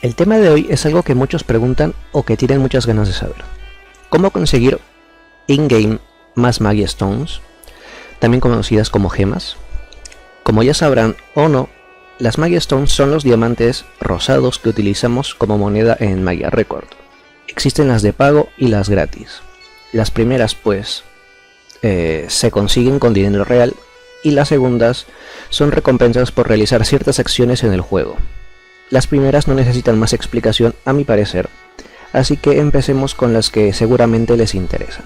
El tema de hoy es algo que muchos preguntan o que tienen muchas ganas de saber. ¿Cómo conseguir in-game más Magia Stones, también conocidas como gemas? Como ya sabrán o no, las Magia Stones son los diamantes rosados que utilizamos como moneda en Magia Record. Existen las de pago y las gratis. Las primeras pues se consiguen con dinero real y las segundas son recompensas por realizar ciertas acciones en el juego. Las primeras no necesitan más explicación a mi parecer, así que empecemos con las que seguramente les interesan.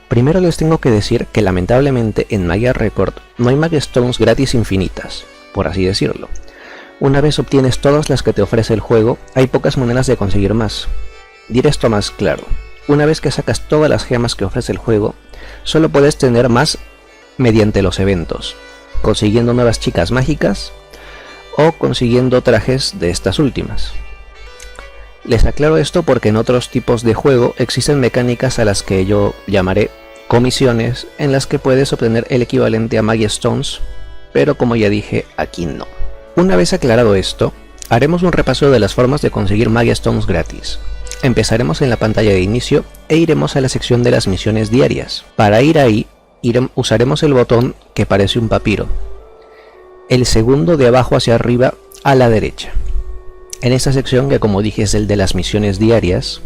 Primero les tengo que decir que lamentablemente en Magia Record no hay Magia Stones gratis infinitas, por así decirlo. Una vez obtienes todas las que te ofrece el juego, hay pocas maneras de conseguir más. Diré esto más claro, una vez que sacas todas las gemas que ofrece el juego, solo puedes tener más mediante los eventos, consiguiendo nuevas chicas mágicas o consiguiendo trajes de estas últimas. Les aclaro esto porque en otros tipos de juego existen mecánicas a las que yo llamaré comisiones, en las que puedes obtener el equivalente a Magia Stones, pero como ya dije, aquí no. Una vez aclarado esto, haremos un repaso de las formas de conseguir Magia Stones gratis. Empezaremos en la pantalla de inicio e iremos a la sección de las misiones diarias. Para ir ahí, usaremos el botón que parece un papiro, el segundo de abajo hacia arriba a la derecha. En esta sección, que como dije es el de las misiones diarias,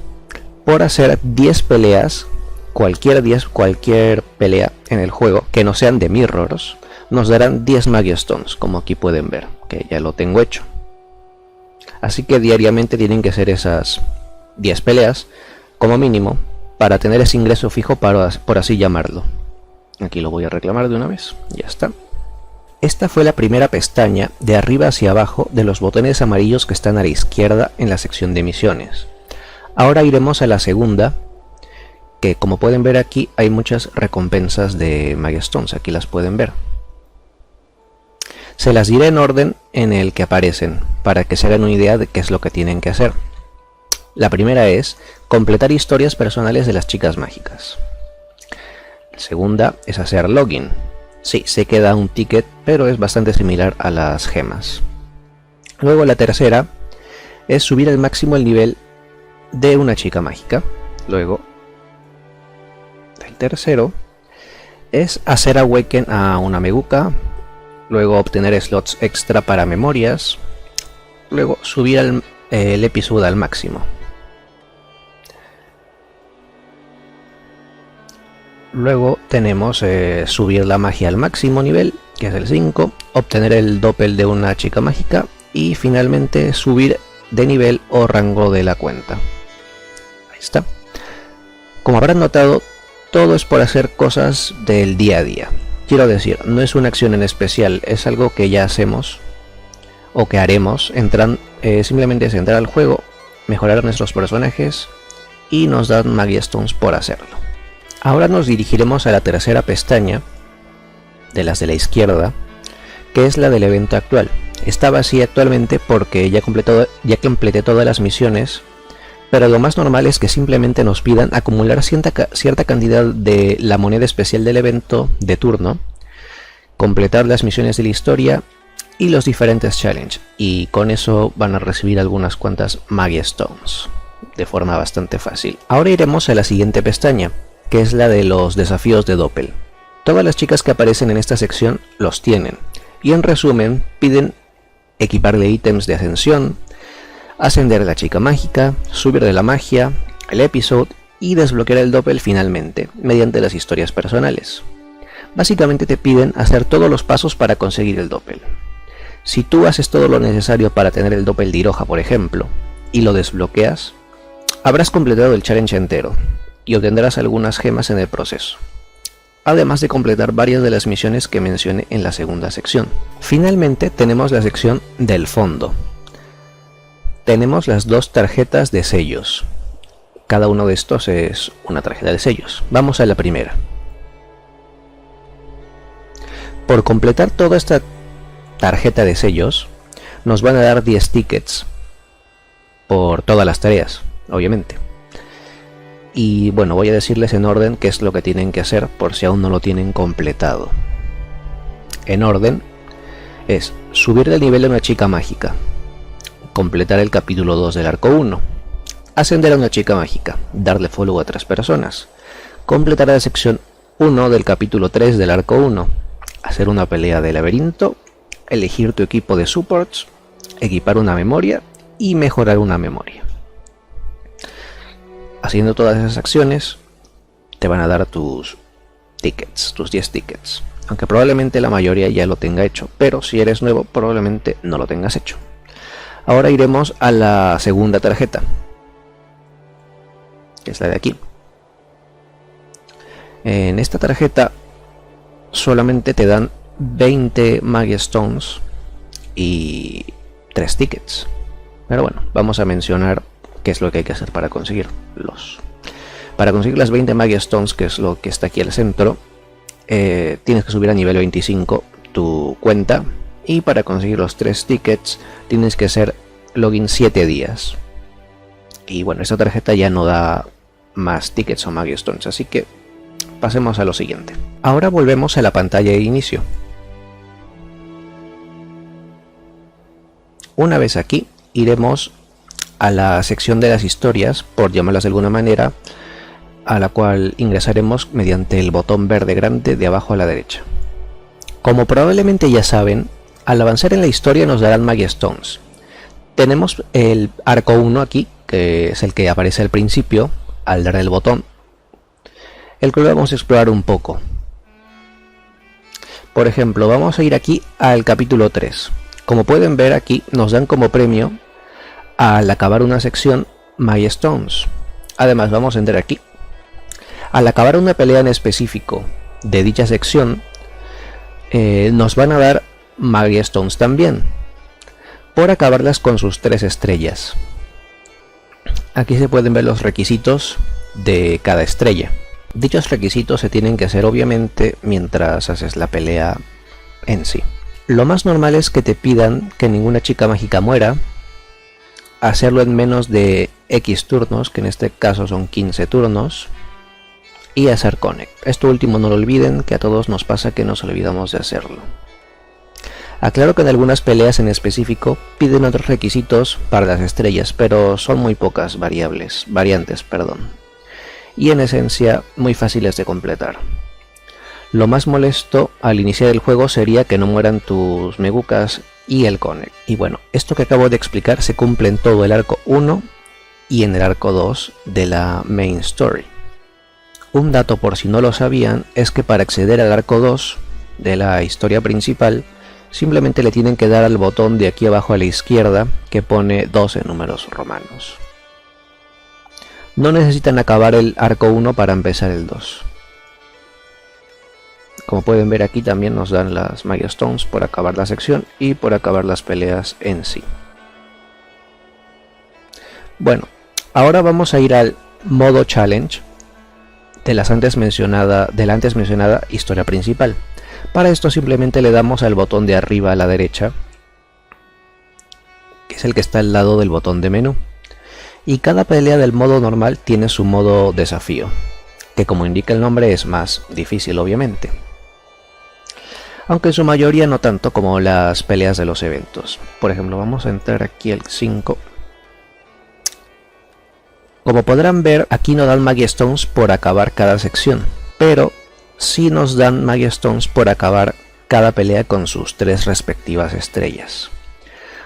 por hacer 10 peleas, cualquier pelea en el juego que no sean de mirrors, nos darán 10 Magia Stones, como aquí pueden ver, que ya lo tengo hecho. Así que diariamente tienen que ser esas 10 peleas, como mínimo, para tener ese ingreso fijo, por así llamarlo. Aquí lo voy a reclamar de una vez, ya está. Esta fue la primera pestaña de arriba hacia abajo de los botones amarillos que están a la izquierda en la sección de misiones. Ahora iremos a la segunda, que como pueden ver aquí hay muchas recompensas de Magia Stones, aquí las pueden ver. Se las diré en orden en el que aparecen, para que se hagan una idea de qué es lo que tienen que hacer. La primera es completar historias personales de las chicas mágicas. La segunda es hacer login. Sí, se queda un ticket, pero es bastante similar a las gemas. Luego la tercera es subir al máximo el nivel de una chica mágica. Luego el tercero es hacer awaken a una Meguca. Luego obtener slots extra para memorias. Luego subir el episodio al máximo. Luego tenemos subir la magia al máximo nivel, que es el 5, obtener el doppel de una chica mágica y finalmente subir de nivel o rango de la cuenta. Ahí está. Como habrán notado, todo es por hacer cosas del día a día. Quiero decir, no es una acción en especial, es algo que ya hacemos o que haremos. Simplemente es entrar al juego, mejorar nuestros personajes y nos dan Magia Stones por hacerlo. Ahora nos dirigiremos a la tercera pestaña de las de la izquierda, que es la del evento actual. Está vacía actualmente porque ya completé todas las misiones, pero lo más normal es que simplemente nos pidan acumular cierta cantidad de la moneda especial del evento de turno, completar las misiones de la historia y los diferentes challenges, y con eso van a recibir algunas cuantas Magia Stones de forma bastante fácil. Ahora iremos a la siguiente pestaña, que es la de los desafíos de Doppel. Todas las chicas que aparecen en esta sección los tienen, y en resumen piden equiparle ítems de ascensión, ascender a la chica mágica, subir de la magia, el episodio y desbloquear el Doppel finalmente, mediante las historias personales. Básicamente te piden hacer todos los pasos para conseguir el Doppel. Si tú haces todo lo necesario para tener el Doppel de Iroha, por ejemplo, y lo desbloqueas, habrás completado el challenge entero y obtendrás algunas gemas en el proceso, además de completar varias de las misiones que mencioné en la segunda sección. Finalmente tenemos la sección del fondo. Tenemos las dos tarjetas de sellos. Cada uno de estos es una tarjeta de sellos. Vamos a la primera. Por completar toda esta tarjeta de sellos, nos van a dar 10 tickets por todas las tareas, obviamente. Y bueno, voy a decirles en orden qué es lo que tienen que hacer por si aún no lo tienen completado. En orden es subir el nivel de una chica mágica, completar el capítulo 2 del arco 1, ascender a una chica mágica, darle follow a 3 personas, completar la sección 1 del capítulo 3 del arco 1, hacer una pelea de laberinto, elegir tu equipo de supports, equipar una memoria y mejorar una memoria. Haciendo todas esas acciones te van a dar tus tickets, tus 10 tickets, aunque probablemente la mayoría ya lo tenga hecho, pero si eres nuevo probablemente no lo tengas hecho. Ahora iremos a la segunda tarjeta, que es la de aquí. En esta tarjeta solamente te dan 20 Magia Stones y 3 tickets. Pero bueno, vamos a mencionar qué es lo que hay que hacer para conseguirlos. Para conseguir las 20 Magia Stones, que es lo que está aquí al centro, tienes que subir a nivel 25 tu cuenta. Y para conseguir los 3 tickets tienes que hacer login 7 días. Y bueno, esta tarjeta ya no da más tickets o Magia Stones, así que pasemos a lo siguiente. Ahora volvemos a la pantalla de inicio. Una vez aquí, iremos a la sección de las historias, por llamarlas de alguna manera, a la cual ingresaremos mediante el botón verde grande de abajo a la derecha. Como probablemente ya saben, al avanzar en la historia nos darán Magia Stones. Tenemos el arco 1 aquí, que es el que aparece al principio, al dar el botón, el cual vamos a explorar un poco. Por ejemplo, vamos a ir aquí al capítulo 3. Como pueden ver aquí, nos dan como premio, al acabar una sección, Magia Stones. Además, vamos a entrar aquí. Al acabar una pelea en específico de dicha sección, nos van a dar Magia Stones también, por acabarlas con sus 3 estrellas. Aquí se pueden ver los requisitos de cada estrella. Dichos requisitos se tienen que hacer obviamente mientras haces la pelea en sí. Lo más normal es que te pidan que ninguna chica mágica muera, hacerlo en menos de X turnos, que en este caso son 15 turnos, y hacer connect. Esto último no lo olviden, que a todos nos pasa que nos olvidamos de hacerlo. Aclaro que en algunas peleas en específico piden otros requisitos para las estrellas, pero son muy pocas variantes, y en esencia muy fáciles de completar. Lo más molesto al iniciar el juego sería que no mueran tus megucas y el connect. Y bueno, esto que acabo de explicar se cumple en todo el arco 1 y en el arco 2 de la main story. Un dato por si no lo sabían es que para acceder al arco 2 de la historia principal simplemente le tienen que dar al botón de aquí abajo a la izquierda que pone 2 en números romanos. No necesitan acabar el arco 1 para empezar el 2. Como pueden ver aquí también nos dan las Magia Stones por acabar la sección y por acabar las peleas en sí. Bueno, ahora vamos a ir al modo challenge de la antes mencionada historia principal. Para esto simplemente le damos al botón de arriba a la derecha, que es el que está al lado del botón de menú. Y cada pelea del modo normal tiene su modo desafío, que como indica el nombre es más difícil obviamente. Aunque en su mayoría no tanto como las peleas de los eventos. Por ejemplo, vamos a entrar aquí al 5. Como podrán ver, aquí no dan Magia Stones por acabar cada sección, pero sí nos dan Magia Stones por acabar cada pelea con sus 3 respectivas estrellas.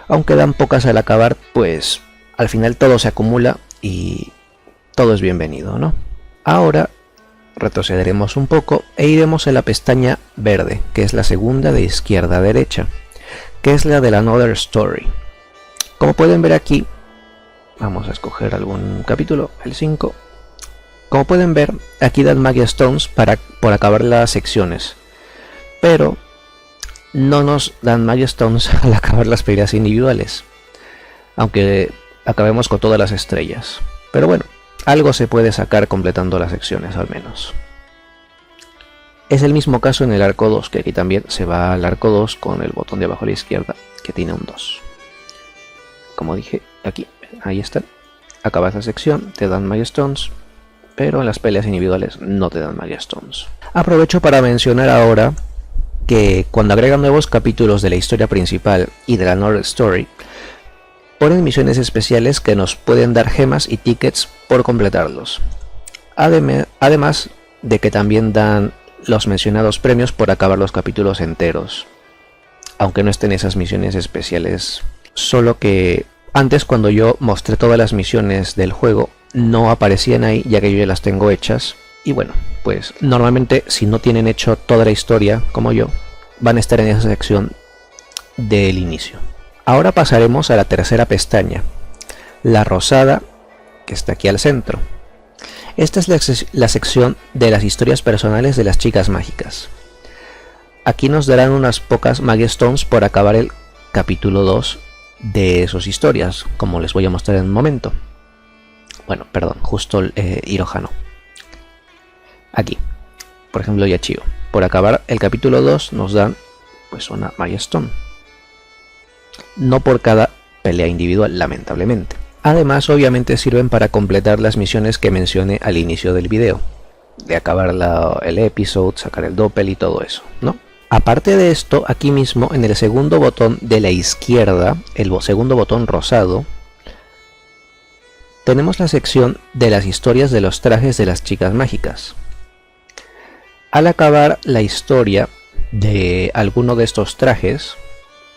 Aunque dan pocas al acabar, pues al final todo se acumula y todo es bienvenido, ¿no? Ahora retrocederemos un poco e iremos a la pestaña verde, que es la segunda de izquierda a derecha, que es la de la Another Story. Como pueden ver aquí, vamos a escoger algún capítulo, el 5. Como pueden ver, aquí dan Magia Stones por acabar las secciones, pero no nos dan Magia Stones al acabar las peleas individuales, aunque acabemos con todas las estrellas. Pero bueno, algo se puede sacar completando las secciones al menos. Es el mismo caso en el arco 2, que aquí también se va al arco 2 con el botón de abajo a la izquierda, que tiene un 2. Como dije, aquí, ahí está. Acabas la sección, te dan Magia Stones, pero en las peleas individuales no te dan Magia Stones. Aprovecho para mencionar ahora que cuando agregan nuevos capítulos de la historia principal y de la Another Story, ponen misiones especiales que nos pueden dar gemas y tickets por completarlos. Además de que también dan los mencionados premios por acabar los capítulos enteros, aunque no estén esas misiones especiales. Solo que antes, cuando yo mostré todas las misiones del juego, no aparecían ahí, ya que yo ya las tengo hechas. Y bueno, pues normalmente si no tienen hecho toda la historia como yo, van a estar en esa sección del inicio. Ahora pasaremos a la tercera pestaña, la rosada, que está aquí al centro. Esta es la sección de las historias personales de las chicas mágicas. Aquí nos darán unas pocas Magie Stones por acabar el capítulo 2 de sus historias, como les voy a mostrar en un momento. Bueno, perdón, justo Iroha no. Aquí, por ejemplo, Yachio. Por acabar el capítulo 2 nos dan pues una Magie Stone. No por cada pelea individual, lamentablemente. Además, obviamente sirven para completar las misiones que mencioné al inicio del video. De acabar el episodio, sacar el doppel y todo eso, ¿no? Aparte de esto, aquí mismo en el segundo botón de la izquierda, el segundo botón rosado, tenemos la sección de las historias de los trajes de las chicas mágicas. Al acabar la historia de alguno de estos trajes,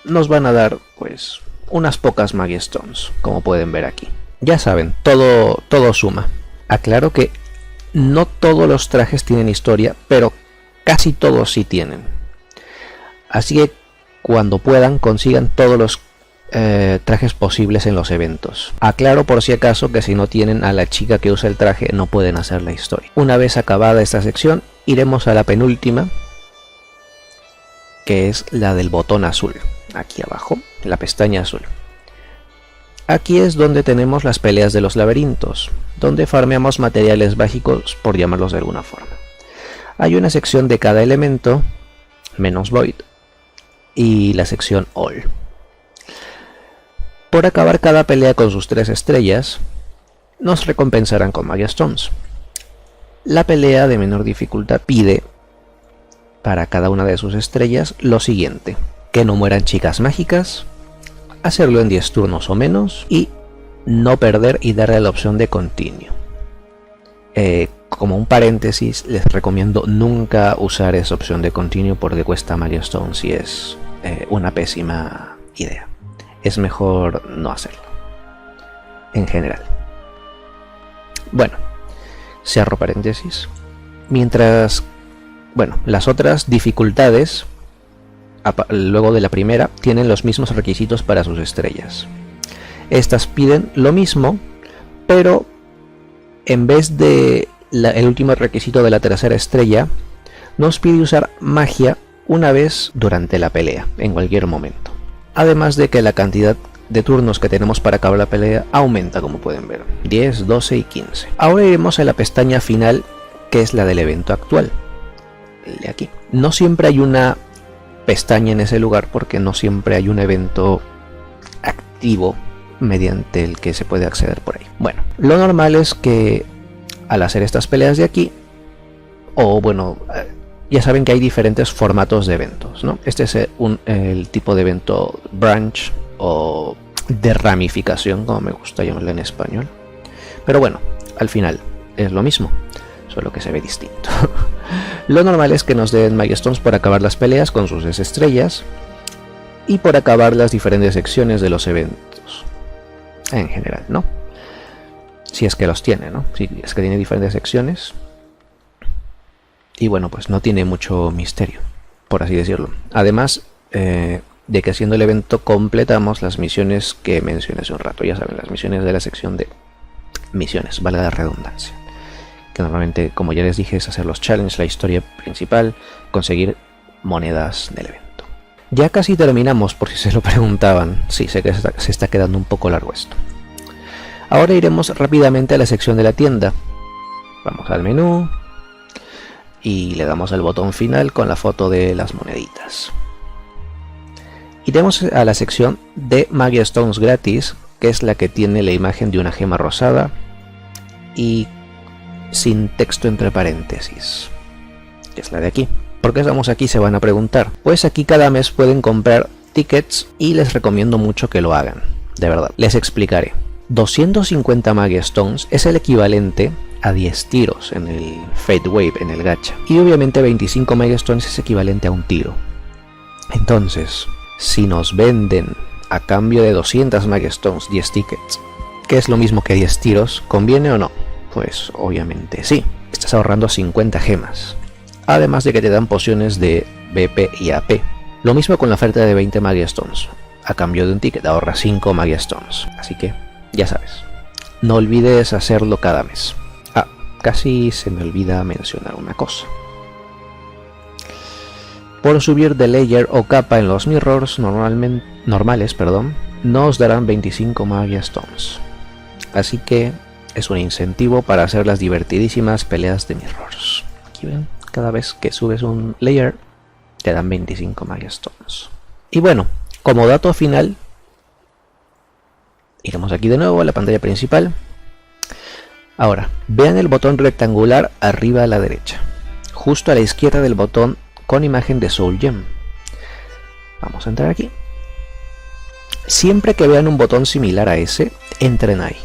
nos van a dar pues unas pocas Magie Stones, como pueden ver aquí. Ya saben, todo suma. Aclaro que no todos los trajes tienen historia, pero casi todos sí tienen. Así que cuando puedan, consigan todos los trajes posibles en los eventos. Aclaro por si acaso que si no tienen a la chica que usa el traje, no pueden hacer la historia. Una vez acabada esta sección, iremos a la penúltima, que es la del botón azul. Aquí abajo, la pestaña azul. Aquí es donde tenemos las peleas de los laberintos, donde farmeamos materiales mágicos, por llamarlos de alguna forma. Hay una sección de cada elemento, menos Void, y la sección All. Por acabar cada pelea con sus 3 estrellas, nos recompensarán con Magie Stones. La pelea de menor dificultad pide, para cada una de sus estrellas, lo siguiente: que no mueran chicas mágicas, hacerlo en 10 turnos o menos, y no perder y darle la opción de continuo. Como un paréntesis, les recomiendo nunca usar esa opción de continuo porque cuesta Magie Stones y es una pésima idea. Es mejor no hacerlo, en general. Bueno, cierro paréntesis. Mientras, bueno, las otras dificultades, luego de la primera, tienen los mismos requisitos para sus estrellas. Estas piden lo mismo, pero en vez de el último requisito de la tercera estrella, nos pide usar magia una vez durante la pelea, en cualquier momento. Además de que la cantidad de turnos que tenemos para acabar la pelea aumenta, como pueden ver, 10, 12 y 15. Ahora iremos a la pestaña final, que es la del evento actual, el de aquí. No siempre hay una pestaña en ese lugar porque no siempre hay un evento activo mediante el que se puede acceder por ahí. Bueno, lo normal es que al hacer estas peleas de aquí, o bueno, ya saben que hay diferentes formatos de eventos, ¿no? Este es el tipo de evento branch o de ramificación, como me gusta llamarlo en español. Pero bueno, al final es lo mismo, solo que se ve distinto. Lo normal es que nos den Magie Stones por acabar las peleas con sus 6 estrellas y por acabar las diferentes secciones de los eventos. En general, ¿no? Si es que los tiene, ¿no? Si es que tiene diferentes secciones. Y bueno, pues no tiene mucho misterio, por así decirlo. Además de que haciendo el evento completamos las misiones que mencioné hace un rato. Ya saben, las misiones de la sección de misiones, vale la redundancia. Que normalmente, como ya les dije, es hacer los challenges, la historia principal, conseguir monedas del evento. Ya casi terminamos, por si se lo preguntaban. Sí, sé que se está quedando un poco largo esto. Ahora iremos rápidamente a la sección de la tienda. Vamos al menú y le damos al botón final con la foto de las moneditas. Iremos a la sección de Magie Stones gratis, que es la que tiene la imagen de una gema rosada y sin texto entre paréntesis, que es la de aquí. ¿Por qué estamos aquí? Se van a preguntar. Pues aquí cada mes pueden comprar tickets y les recomiendo mucho que lo hagan. de verdad. Les explicaré. 250 Magia Stones es el equivalente a 10 tiros en el Fate Wave, en el gacha. Y obviamente 25 Magia Stones es equivalente a un tiro. Entonces, si nos venden a cambio de 200 Magia Stones 10 tickets, que es lo mismo que 10 tiros, ¿conviene o no? Pues obviamente sí. Estás ahorrando 50 gemas. Además de que te dan pociones de BP y AP. Lo mismo con la oferta de 20 Magia Stones. A cambio de un ticket ahorras 5 Magia Stones. Así que, ya sabes. No olvides hacerlo cada mes. Ah, casi se me olvida mencionar una cosa. Por subir de layer o capa en los mirrors normales, no os darán 25 Magia Stones. Así que es un incentivo para hacer las divertidísimas peleas de mirrors. Aquí ven, cada vez que subes un layer te dan 25 Magia Stones. Y bueno, como dato final, iremos aquí de nuevo a la pantalla principal. Ahora, vean el botón rectangular arriba a la derecha, justo a la izquierda del botón con imagen de Soul Gem. Vamos a entrar aquí. Siempre que vean un botón similar a ese, entren ahí.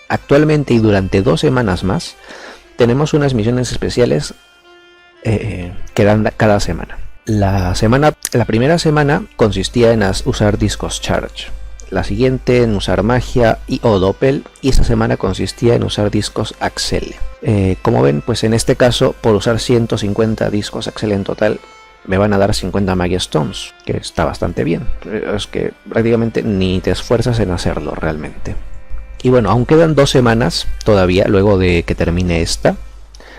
Actualmente y durante 2 semanas más, tenemos unas misiones especiales que dan cada semana. La primera semana consistía en usar discos charge. La siguiente en usar magia o doppel, y esa semana consistía en usar discos Axel. Como ven, pues en este caso, por usar 150 discos Axel en total, me van a dar 50 Magia Stones, que está bastante bien. Es que prácticamente ni te esfuerzas en hacerlo realmente. Y bueno, aún quedan 2 semanas todavía luego de que termine esta,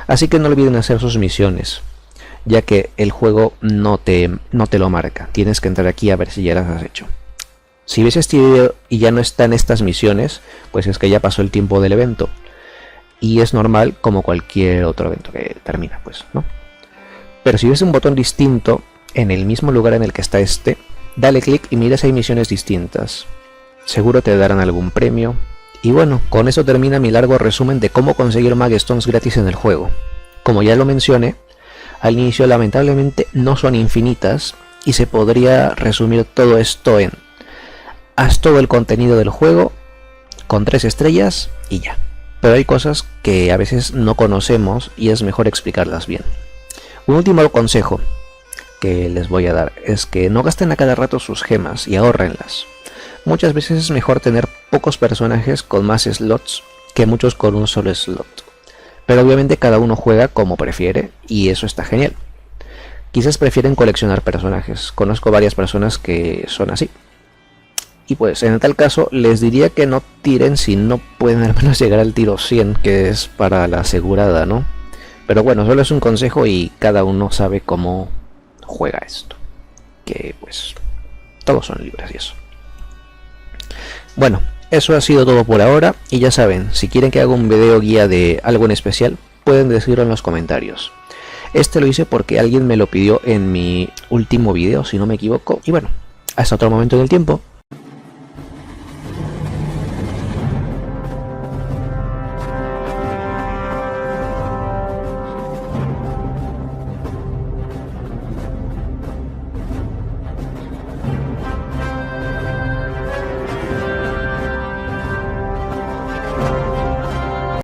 así que no olviden hacer sus misiones, ya que el juego no te lo marca. Tienes que entrar aquí a ver si ya las has hecho. Si ves este video y ya no están estas misiones, pues es que ya pasó el tiempo del evento. Y es normal, como cualquier otro evento que termina, pues, ¿no? Pero si ves un botón distinto en el mismo lugar en el que está este, dale clic y mira si hay misiones distintas. Seguro te darán algún premio. Y bueno, con eso termina mi largo resumen de cómo conseguir Magia Stones gratis en el juego. Como ya lo mencioné, al inicio lamentablemente no son infinitas y se podría resumir todo esto en: haz todo el contenido del juego con 3 estrellas y ya. Pero hay cosas que a veces no conocemos y es mejor explicarlas bien. Un último consejo que les voy a dar es que no gasten a cada rato sus gemas y ahórrenlas. Muchas veces es mejor tener pocos personajes con más slots que muchos con un solo slot. Pero obviamente cada uno juega como prefiere y eso está genial. Quizás prefieren coleccionar personajes. Conozco varias personas que son así. Y pues en tal caso les diría que no tiren si no pueden al menos llegar al tiro 100, que es para la asegurada, ¿no? Pero bueno, solo es un consejo y cada uno sabe cómo juega esto. Que pues todos son libres y eso. Bueno, eso ha sido todo por ahora y ya saben, si quieren que haga un video guía de algo en especial, pueden decirlo en los comentarios. Este lo hice porque alguien me lo pidió en mi último video, si no me equivoco. Y bueno, hasta otro momento en el tiempo.